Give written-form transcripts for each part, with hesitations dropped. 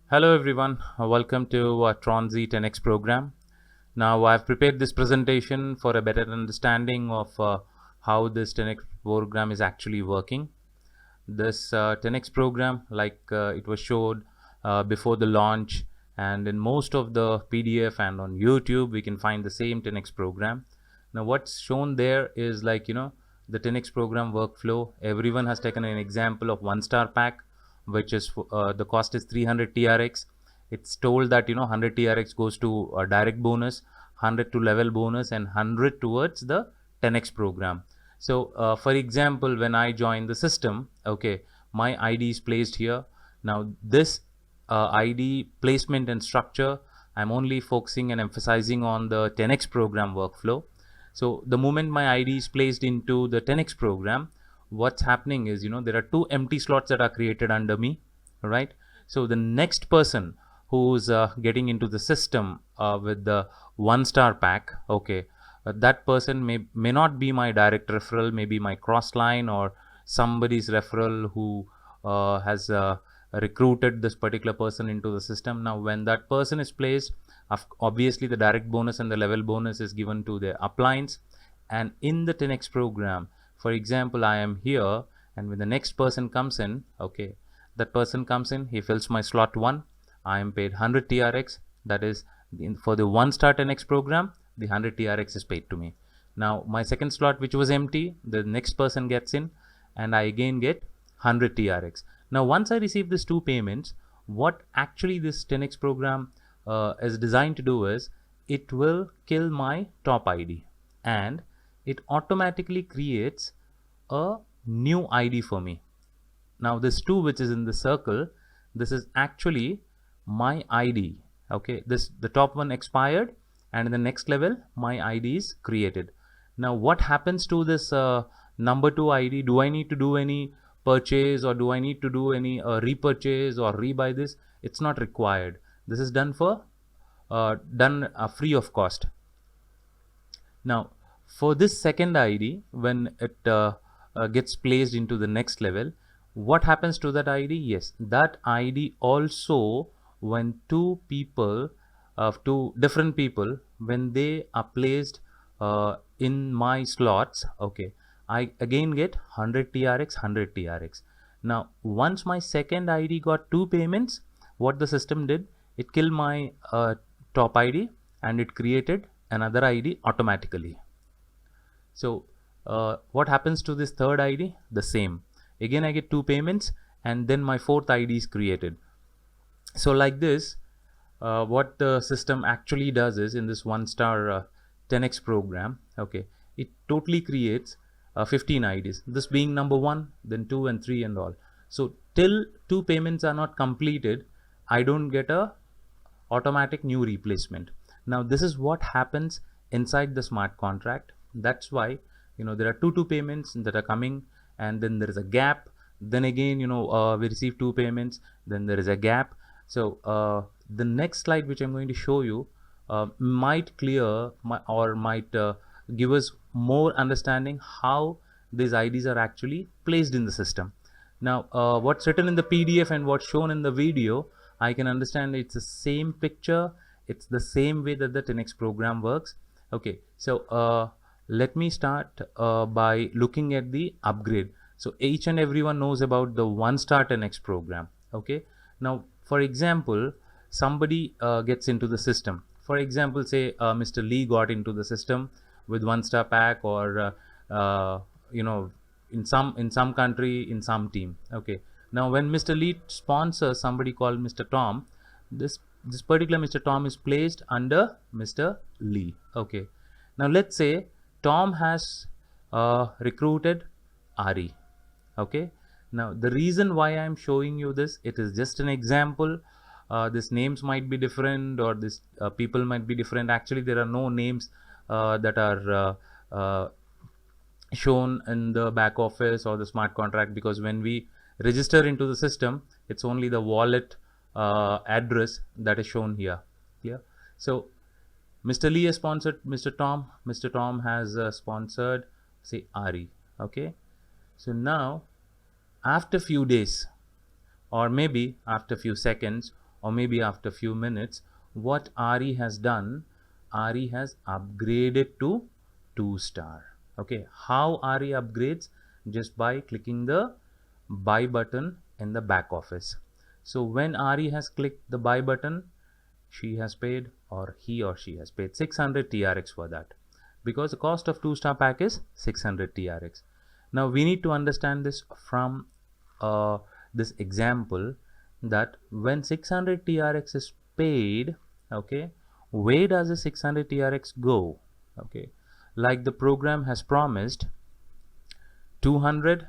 Hello everyone, welcome to Tronzy 10x program. Now I've prepared this presentation for a better understanding of how this 10x program is actually working. This 10x program, like it was showed before the launch, and in most of the PDF and on YouTube, we can find the same 10x program. Now what's shown there is the 10x program workflow. Everyone has taken an example of one star pack, which is the cost is 300 TRX. It's told that 100 TRX goes to a direct bonus, 100 to level bonus, and 100 towards the 10x program. So for example, when I join the system, okay, my ID is placed here. Now this ID placement and structure, I'm only focusing and emphasizing on the 10x program workflow. So the moment my ID is placed into the 10x program, what's happening is, there are two empty slots that are created under me, right? So the next person who's getting into the system with the one star pack, okay, that person may not be my direct referral, maybe my cross line or somebody's referral who has recruited this particular person into the system. Now when that person is placed, obviously the direct bonus and the level bonus is given to the uplines. And in the 10x program, for example, I am here, and when the next person comes in, okay, that person comes in, he fills my slot 1, I am paid 100 TRX. That is, for the one star 10x program, the 100 TRX is paid to me. Now my second slot, which was empty, the next person gets in, and I again get 100 TRX. Now once I receive these two payments, what actually this 10x program is designed to do is, it will kill my top ID, and it automatically creates a new ID for me. Now this 2 which is in the circle, this is actually my ID. Okay, this the top one expired, and in the next level my ID is created. Now what happens to this number 2 ID? Do I need to do any purchase, or do I need to do any repurchase or rebuy this? It's not required. This is done for done free of cost. Now for this second ID, when it gets placed into the next level, what happens to that ID? Yes, that ID also, when two different people, when they are placed in my slots, okay, I again get 100 TRX, 100 TRX. Now once my second ID got two payments, what the system did, it killed my top ID, and it created another ID automatically. So what happens to this third ID? The same. Again, I get two payments, and then my fourth ID is created. So like this, what the system actually does is, in this one star 10x program, okay, it totally creates 15 IDs. This being number 1, then 2 and 3 and all. So till two payments are not completed, I don't get a automatic new replacement. Now this is what happens inside the smart contract. That's why there are two payments that are coming, and then there is a gap. Then again, we receive two payments, then there is a gap. So the next slide which I'm going to show you might clear or might give us more understanding how these IDs are actually placed in the system. Now what's written in the PDF and what's shown in the video, I can understand it's the same picture, it's the same way that the 10x program works. Okay, so let me start by looking at the upgrade. So each and everyone knows about the one star 10x program. Okay, now for example, somebody gets into the system. For example, say Mr. Lee got into the system with one star pack, or you know in some country, in some team. Okay, now when Mr. Lee sponsors somebody called Mr. Tom, this particular Mr. Tom is placed under Mr. Lee. Okay, now let's say Tom has recruited Ari. Okay, now the reason why I'm showing you this, it is just an example. These names might be different, or this people might be different. Actually there are no names that are shown in the back office or the smart contract, because when we register into the system, it's only the wallet address that is shown here. Clear? So Mr. Lee has sponsored Mr. Tom. Mr. Tom has sponsored, say, Ari. Okay, so now after few days, or maybe after few seconds, or maybe after few minutes, what RE has done, RE has upgraded to 2-star. Okay, how RE upgrades? Just by clicking the buy button in the back office. So when RE has clicked the buy button, she has paid, or he or she has paid 600 TRX for that, because the cost of 2-star pack is 600 TRX. Now we need to understand this from this example, that when 600 TRX is paid, okay, where does the 600 TRX go? Okay, like the program has promised, 200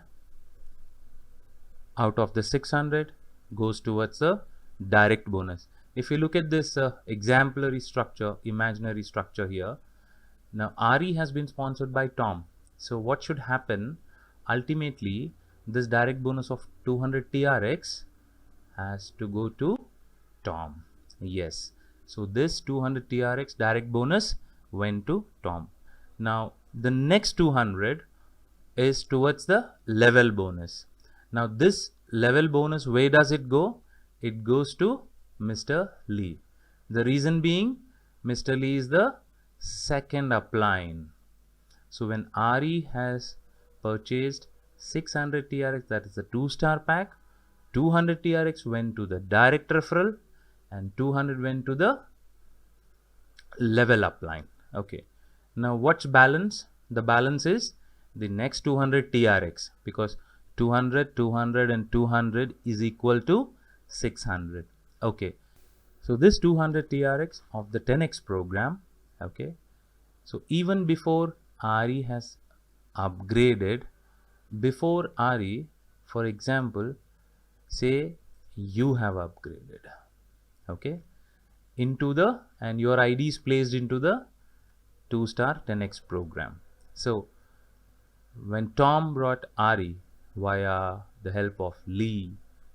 out of the 600 goes towards the direct bonus. If you look at this exemplary structure, imaginary structure here, now RE has been sponsored by Tom. So what should happen? Ultimately, this direct bonus of 200 TRX has to go to Tom. Yes. So this 200 TRX direct bonus went to Tom. Now the next 200 is towards the level bonus. Now this level bonus, where does it go? It goes to Mr. Lee. The reason being, Mr. Lee is the second upline. So when RE has purchased 600 TRX, that is the 2-star pack, 200 TRX went to the direct referral and 200 went to the level upline. Okay, now what's balance? The balance is the next 200 TRX, because 200, 200 and 200 is equal to 600. Okay, so this 200 TRX of the 10x program, okay, so even before RE has upgraded, before RE, for example, say you have upgraded, okay, into the, and your ID is placed into the 2-star 10x program. So when Tom brought RE via the help of Lee,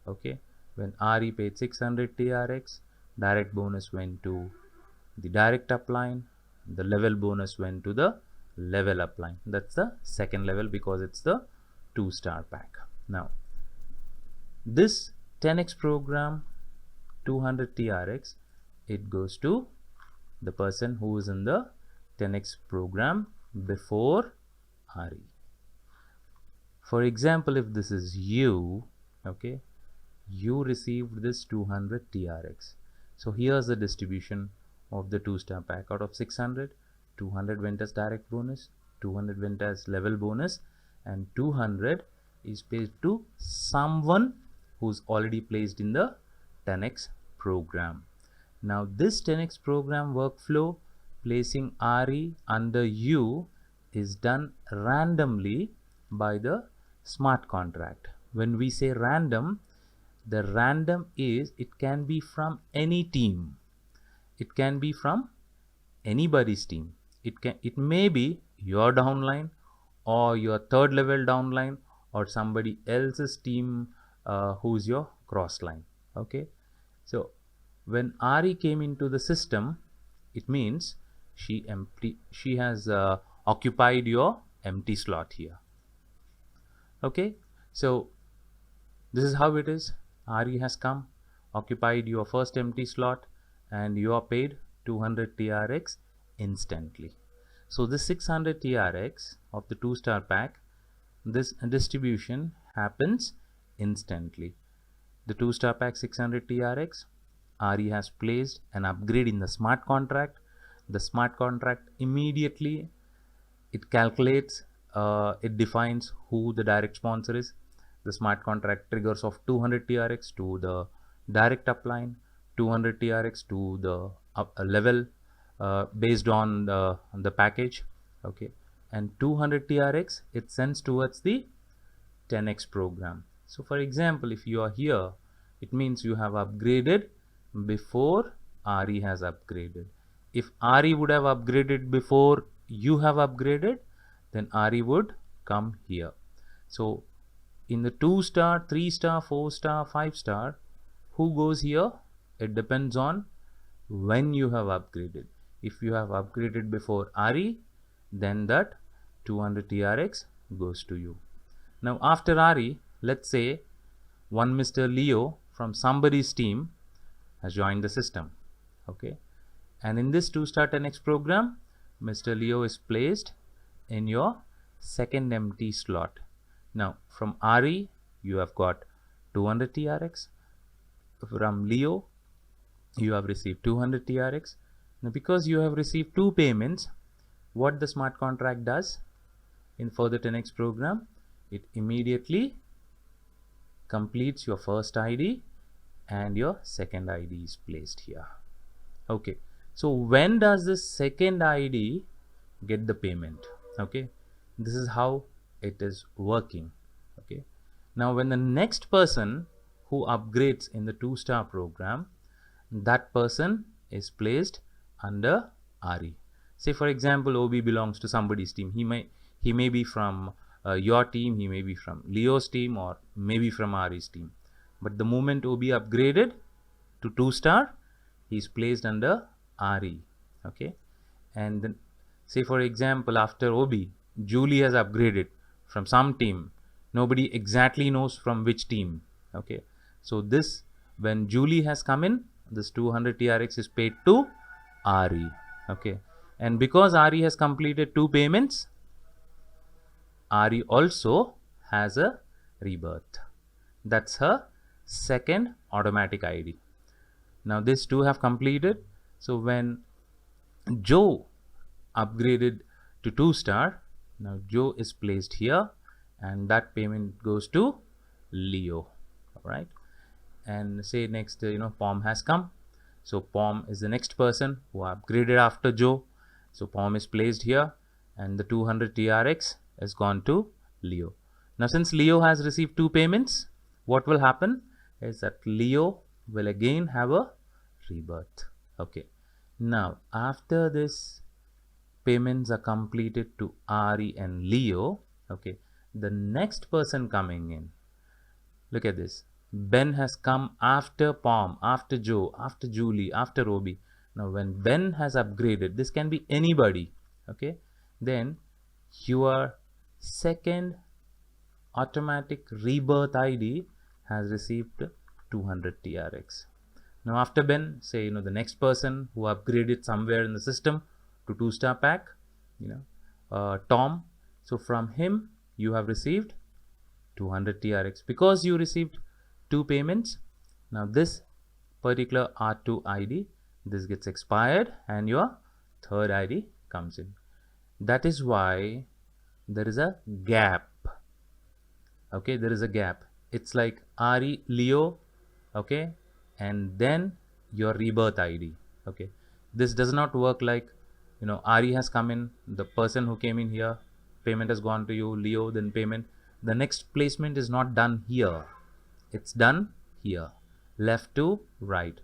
okay, when RE paid 600 TRX, direct bonus went to the direct upline, the level bonus went to the level upline. That's the second level, because it's the 2-star pack. Now this 10x program 200 TRX, it goes to the person who is in the 10x program before RE. For example, if this is you, okay, you received this 200 TRX. So here's the distribution of the 2-star pack. Out of 600, 200 went as direct bonus, 200 went as level bonus, and 200 is paid to someone who's already placed in the 10x program. Now this 10x program workflow, placing RE under you, is done randomly by the smart contract. When we say random, the random is, it can be from any team, it can be from anybody's team, it may be your downline or your third level downline or somebody else's team who's your cross line. Okay, so when RE came into the system, it means she has occupied your empty slot here. Okay, so this is how it is. RE has come, occupied your first empty slot, and you are paid 200 TRX instantly. So this 600 TRX of the 2-star pack, this distribution happens instantly. The 2-star pack 600 TRX, RE has placed an upgrade in the smart contract. The smart contract immediately, it calculates, it defines who the direct sponsor is. The smart contract triggers of 200 TRX to the direct upline, 200 TRX to the level based on the package, okay, and 200 TRX it sends towards the 10x program. So for example, if you are here, it means you have upgraded before RE has upgraded. If RE would have upgraded before you have upgraded, then RE would come here. So in the 2-star, 3-star, 4-star, 5-star, who goes here? It depends on when you have upgraded. If you have upgraded before RE, then that 200 TRX goes to you. Now after RE, let's say one Mr. Leo from somebody's team has joined the system. Okay, and in this 2-star 10x program, Mr. Leo is placed in your second empty slot. Now from RE you have got 200 TRX. From Leo you have received 200 TRX. Now because you have received two payments, what the smart contract does for the 10x program, it immediately completes your first ID and your second ID is placed here. Okay, so when does this second ID get the payment? Okay, this is how it is working. Okay, now when the next person who upgrades in the 2-star program, that person is placed under RE. Say for example, OB belongs to somebody's team. He may be from your team, he may be from Leo's team, or maybe from RE's team. But the moment OB upgraded to 2-star, he is placed under RE. Okay, and then say for example, after OB, Julie has upgraded from some team. Nobody exactly knows from which team. Okay, so this, when Julie has come in, this 200 TRX is paid to RE. Okay, and because RE has completed two payments, RE also has a rebirth. That's her second automatic ID. Now these two have completed. So when Joe upgraded to 2-star, now Joe is placed here and that payment goes to Leo. All right, and say next Pom has come. So Pom is the next person who upgraded after Joe. So Pom is placed here and the 200 TRX has gone to Leo. Now since Leo has received two payments, what will happen is that Leo will again have a rebirth. Okay, now after this payments are completed to RE and Leo, okay, the next person coming in, look at this, Ben has come after Pom, after Joe, after Julie, after Obi. Now when Ben has upgraded, this can be anybody, okay, then your second automatic rebirth ID has received 200 TRX. Now after Ben, say the next person who upgraded somewhere in the system to 2-star pack, Tom. So from him you have received 200 TRX because you received two payments. Now this particular R2 ID, this gets expired and your third ID comes in. That is why there is a gap. Okay, there is a gap. It's like RE Leo, okay, and then your rebirth ID. Okay, this does not work like RE has come in, the person who came in here, payment has gone to you, Leo, then payment. The next placement is not done here, it's done here, left to right.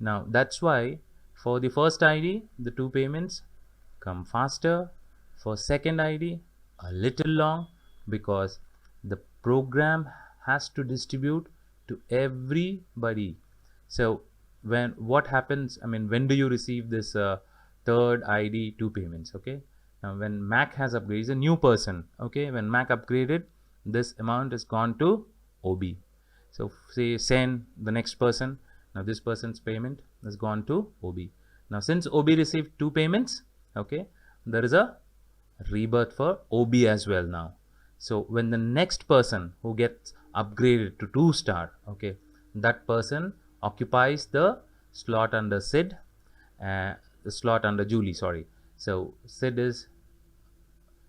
Now that's why for the first ID the two payments come faster, for second ID a little long, because the program has to distribute to everybody. So what happens, when do you receive this third ID two payments? Okay, now when Mac has upgraded, is a new person. Okay, when Mac upgraded, this amount is gone to OB. So say send the next person, now this person's payment has gone to OB. Now since OB received two payments, okay, there is a rebirth for OB as well now. So when the next person who gets upgraded to 2-star, okay, that person occupies the slot under Sid, the slot under Julie, sorry. So Sid is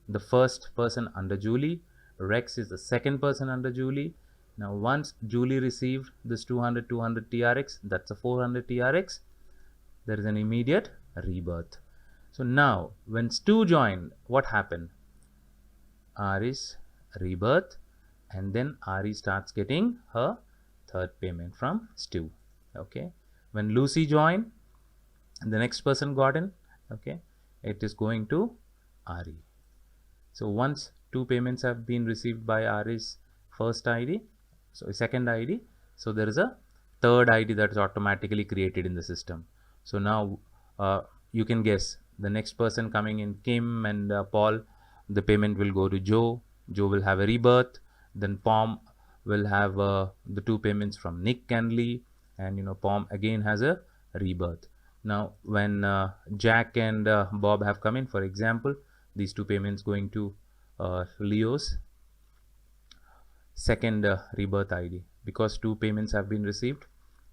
the first person under Julie, Rex is the second person under Julie. Now once Julie received this 200 TRX, that's a 400 TRX, there is an immediate rebirth. So now when Stu joined, what happened? RE's rebirth, and then RE starts getting her third payment from Stu. Okay, when Lucy joined, the next person got in, okay, it is going to RE. So once two payments have been received by RE's first ID, so second ID, so there is a third ID that is automatically created in the system. So now you can guess the next person coming in, Kim and Paul, the payment will go to Joe. Joe will have a rebirth. Then Pom will have the two payments from Nick and Lee. and Pom again has a rebirth. Now when Jack and Bob have come in, for example, these two payments going to Leo's second rebirth ID, because two payments have been received.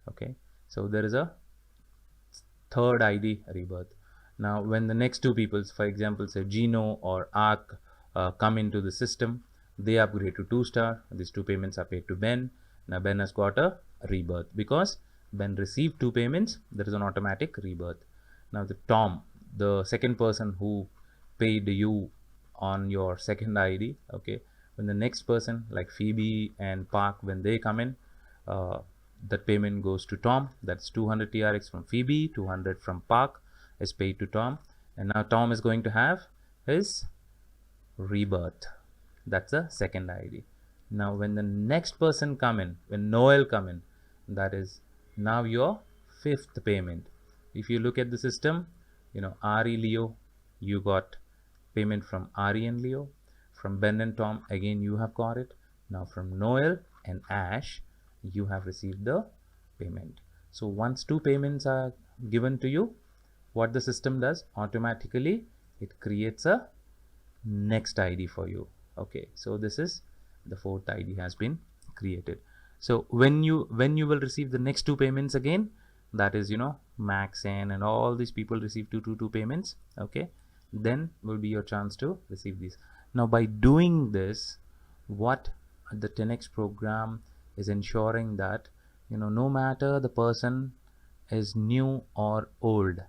Okay, so there is a third ID rebirth. Now when the next two people, for example say Gino or Ark, come into the system, they upgrade to 2-star. These two payments are paid to Ben. Now Ben has got a rebirth because Ben received two payments. There is an automatic rebirth. Now the Tom, the second person who paid you on your second ID, okay, when the next person like Phoebe and Park, when they come in, uh, that payment goes to Tom. That's 200 TRX from Phoebe, 200 from Park is paid to Tom, and now Tom is going to have his rebirth. That's the second ID. Now when the next person come in, when Noel come in, that is now your fifth payment. If you look at the system, Ari, Leo, you got payment from Ari and Leo. From Ben and Tom, again you have got it. Now from Noel and Ash, you have received the payment. So once two payments are given to you, what the system does automatically, it creates a next ID for you. Okay, so this is the fourth ID has been created. So when you will receive the next two payments again, that is Max and all these people receive two payments. Okay, then will be your chance to receive these. Now by doing this, what the 10x program is ensuring that no matter the person is new or old,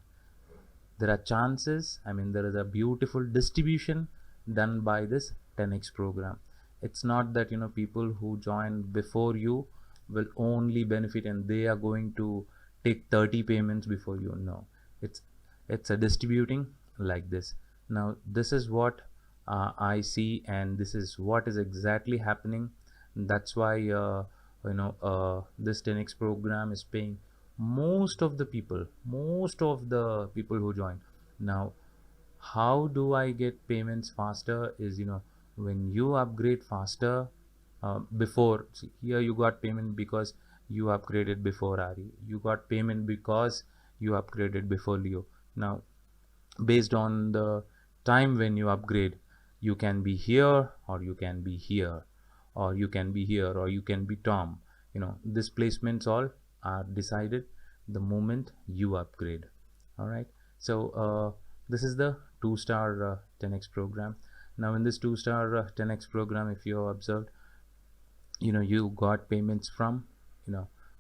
there are chances, there is a beautiful distribution done by this 10x program. It's not that people who joined before you will only benefit and they are going to take 30 payments before you. No, it's a distributing like this. Now this is what I see, and this is what is exactly happening. That's why this 10x program is paying most of the people who join. Now how do I get payments faster is when you upgrade faster. Before, see, here you got payment because you upgraded before Ari, you got payment because you upgraded before Leo. Now based on the time when you upgrade, you can be here or you can be here, or you can be here or you can be Tom. These placements all are decided the moment you upgrade. All right, so this is the 2-star 10x program. Now in this 2-star 10x program, if you observed, you got payments from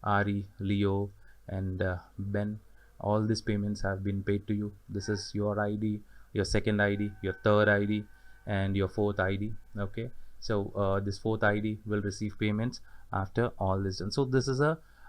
Ari, Leo and Ben. All these payments have been paid to you. This is your ID, your second ID, your third ID and your fourth ID. Okay, so this fourth ID will receive payments after all this. And so this is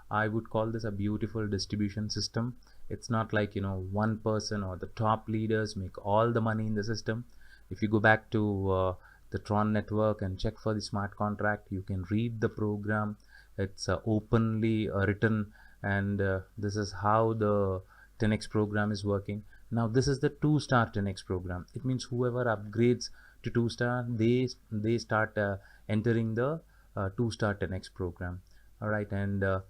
I would call this a beautiful distribution system. It's not like one person or the top leaders make all the money in the system. If you go back to the Tron network and check for the smart contract, you can read the program. It's openly written, and this is how the 10x program is working. Now this is the 2-star 10x program. It means whoever upgrades to 2-star, they start entering the 2-star 10x program. All right, and the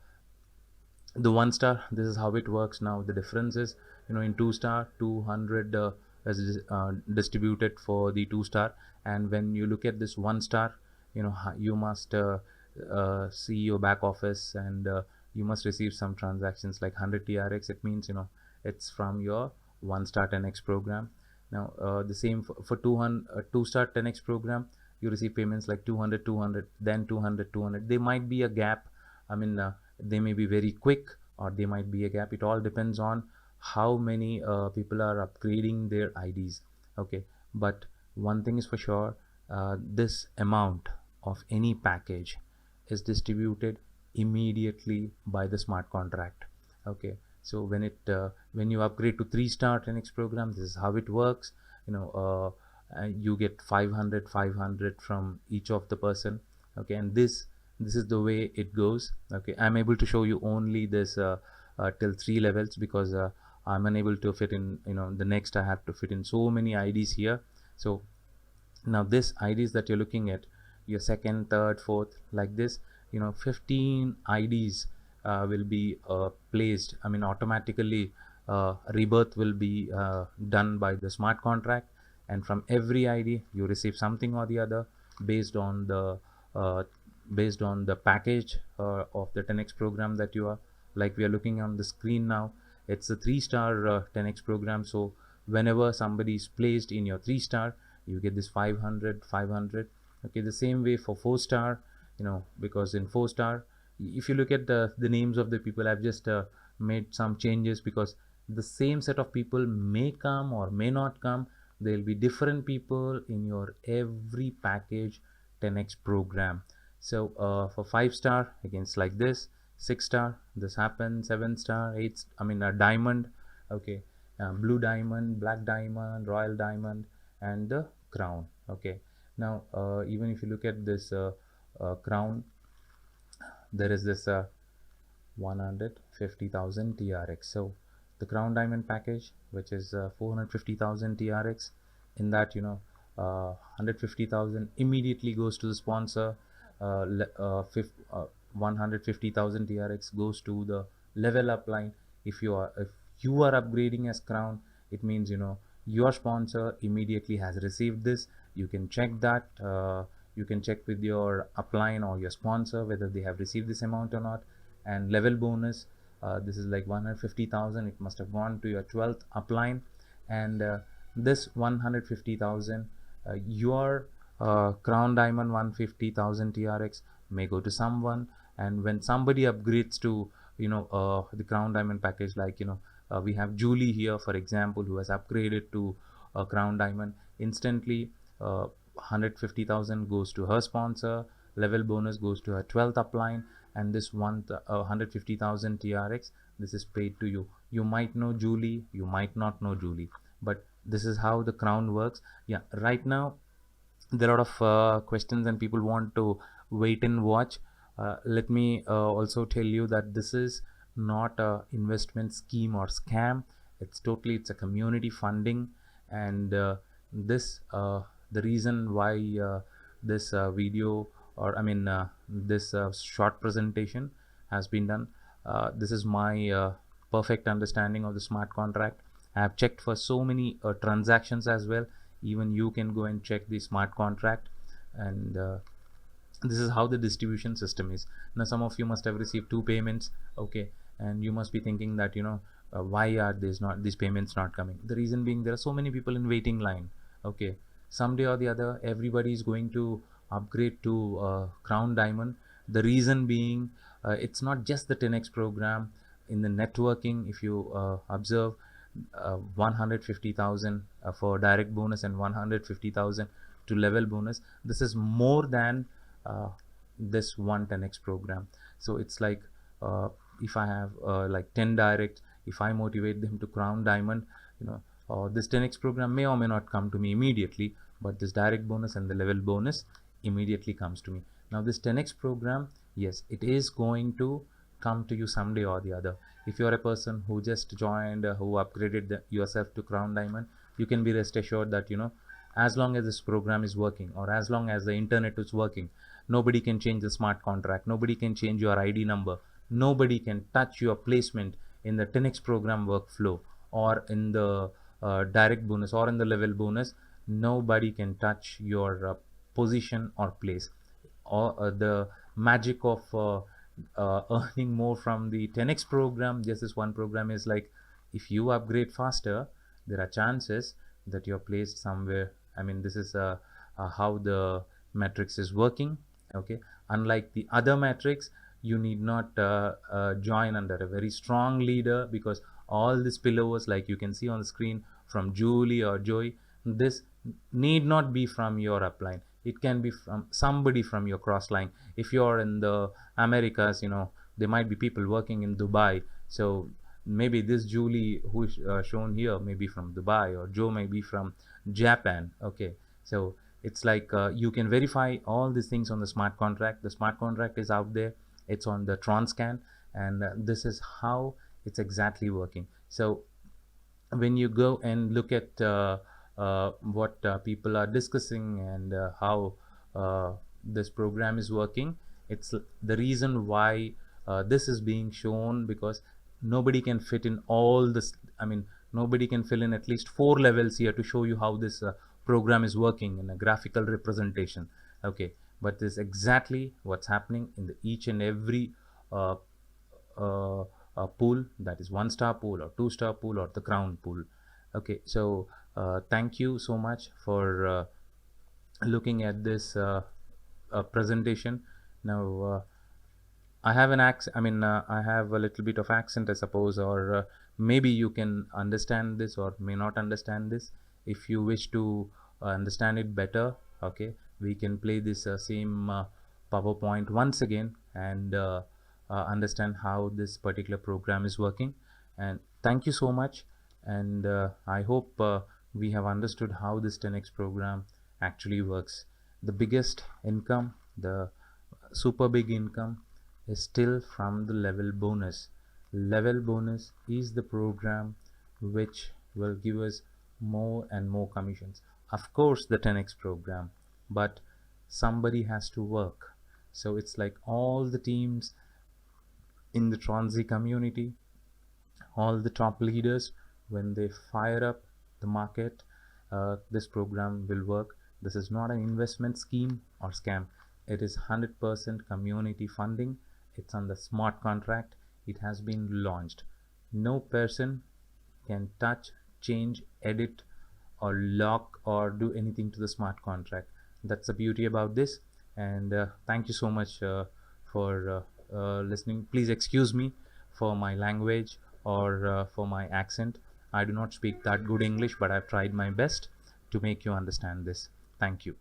1-star, this is how it works. Now the difference is in 2-star 200 is distributed for the 2-star, and when you look at this 1-star, you must see your back office, and you must receive some transactions like 100 TRX. It means it's from your 1-star 10x program. Now the same for 2-star 10x program, you receive payments like 200, then 200. There might be a gap. They may be very quick or they might be a gap. It all depends on how many people are upgrading their IDs. Okay, but one thing is for sure, this amount of any package is distributed immediately by the smart contract. Okay, so when you upgrade to 3-star 10x program, this is how it works. You get 500 from each of the person. Okay, and this is the way it goes. Okay, I'm able to show you only this till 3 levels because I'm unable to fit in the next. I have to fit in so many IDs here. So now this IDs that you're looking at, your second, third, fourth, like this, 15 IDs will be placed, I mean automatically rebirth will be done by the smart contract, and from every ID you receive something or the other based on the uh, based on the package of the 10x program that you are, like we are looking on the screen now. It's a 3-star 10x program, so whenever somebody is placed in your 3-star, you get this 500. Okay, the same way for 4-star, because in 4-star, if you look at the names of the people, I've just made some changes because the same set of people may come or may not come. There'll be different people in your every package 10x program. So for 5-star, again it's like this. 6-star, this happens. 7-star, 8, I mean a diamond. Okay, blue diamond, black diamond, royal diamond, and the crown. Okay, now even if you look at this crown, there is this 150,000 TRX. So the crown diamond package, which is 450,000 TRX, in that 150,000 immediately goes to the sponsor. 150,000 TRX goes to the level up line. If you are upgrading as crown, it means your sponsor immediately has received this. You can check that. You can check with your upline or your sponsor whether they have received this amount or not. And level bonus, this is like 150,000, it must have gone to your 12th upline. And this 150,000, your crown diamond 150,000 TRX may go to someone. And when somebody upgrades to the crown diamond package, like we have Julie here, for example, who has upgraded to a crown diamond. Instantly 150,000 goes to her sponsor, level bonus goes to her 12th upline, and this 150,000 TRX, this is paid to you. You might know Julie, you might not know Julie, but this is how the crown works. Yeah, right now there are a lot of questions and people want to wait and watch. Let me also tell you that this is not a investment scheme or scam. It's a community funding. And this the reason why this video, or I mean this short presentation has been done. This is my perfect understanding of the smart contract. I have checked for so many transactions as well. Even you can go and check the smart contract. And this is how the distribution system is. Now some of you must have received 2 payments. Okay, and you must be thinking that why are these payments not coming. The reason being, there are so many people in waiting line. Okay, someday or the other everybody is going to upgrade to crown diamond. The reason being, it's not just the 10x program. In the networking, if you observe, 150,000 for direct bonus and 150,000 to level bonus, this is more than uh, this 10x program. So it's like, if I have like 10 direct, if I motivate them to crown diamond, this 10x program may or may not come to me immediately, but this direct bonus and the level bonus immediately comes to me. Now this 10x program, yes, it is going to come to you someday or the other. If you are a person who just joined, who upgraded yourself to crown diamond, you can be rest assured that as long as this program is working, or as long as the internet is working, nobody can change the smart contract, nobody can change your ID number, nobody can touch your placement in the 10x program workflow, or in the direct bonus, or in the level bonus. Nobody can touch your position or place. Or the magic of earning more from the 10x program, just this one program, is like, if you upgrade faster, there are chances that you're placed somewhere. I mean, this is how the matrix is working. Okay, unlike the other matrix, you need not join under a very strong leader, because all these spillovers, like you can see on the screen, from Julie or Joy, this need not be from your upline. It can be from somebody from your cross line. If you're in the Americas, there might be people working in Dubai. So maybe this Julie who is shown here may be from Dubai, or Joe may be from Japan. Okay, so it's like, you can verify all these things on the smart contract. The smart contract is out there, it's on the TronScan, and this is how it's exactly working. So when you go and look at what people are discussing, and how this program is working, it's the reason why this is being shown because nobody can fit in all this. I mean, nobody can fill in at least 4 levels here to show you how this program is working in a graphical representation. Okay, but this is exactly what's happening in the each and every uh, pool, that is 1 star pool or 2 star pool or the crown pool. Okay, so thank you so much for looking at this presentation. Now I have an accent. I mean, I have a little bit of accent, I suppose, or maybe you can understand this or may not understand this. If you wish to understand it better, okay, we can play this same PowerPoint once again and understand how this particular program is working. And thank you so much. And I hope we have understood how this 10x program actually works. The biggest income, the super big income, is still from the level bonus. Level bonus is the program which will give us more and more commissions. Of course, the 10x program, but somebody has to work. So it's like all the teams in the Tronzy community, all the top leaders, when they fire up the market, this program will work. This is not an investment scheme or scam. It is 100% community funding. It's on the smart contract. It has been launched. No person can touch, change, edit, or lock or do anything to the smart contract. That's the beauty about this. And thank you so much for listening. Please excuse me for my language or for my accent. I do not speak that good English, but I've tried my best to make you understand this. Thank you.